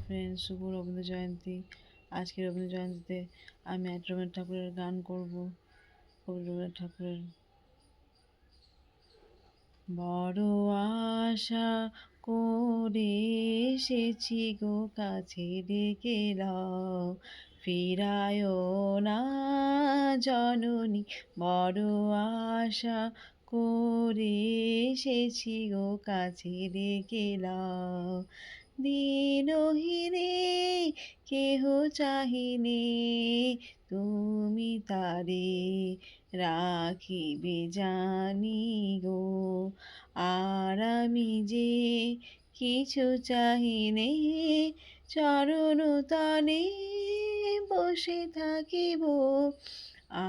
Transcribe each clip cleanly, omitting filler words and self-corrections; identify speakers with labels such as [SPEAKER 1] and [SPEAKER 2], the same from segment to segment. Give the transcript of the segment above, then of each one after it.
[SPEAKER 1] Friends, শুভ রবীন্দ্র জয়ন্তী। আজকে রবীন্দ্র জয়ন্তীতে আমি আজ রবীন্দ্র ঠাকুরের গান করব। রবীন্দ্রনাথ ঠাকুরের বড় আশা করে এসেছি গো, কাছে ডেকে লও, ফিরায় না জননী। বড় আশা করে এসেছি গো, কাছে ডেকে লও, দীনহীনে কেহ চাহিনে তুমি তারে রাখিবে জানি গো। আর আমি যে কিছু চাহিনে চরণ তলে বসে থাকিব।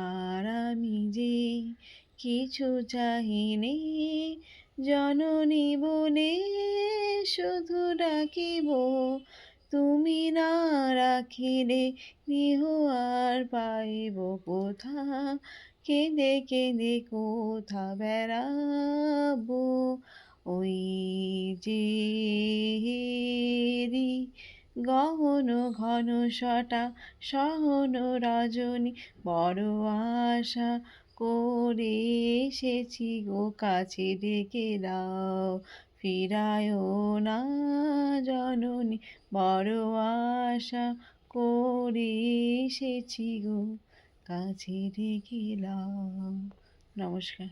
[SPEAKER 1] আর আমি যে কিছু চাহিনে জননী বলে শুধু ডাকিব। তুমি না রাখিলে নিহ আর পাইব কোথা, কেঁদে কেঁদে কোথা বেড়াবো। ওই যে গহন ঘন শটা সহন রজনী, বড় আশা করে এসেছি গো, কাছে ডেকে দাও, ফিরায় না জননী। বড় আশা করে এসেছি গো, কাছে ডেকে দাও। নমস্কার।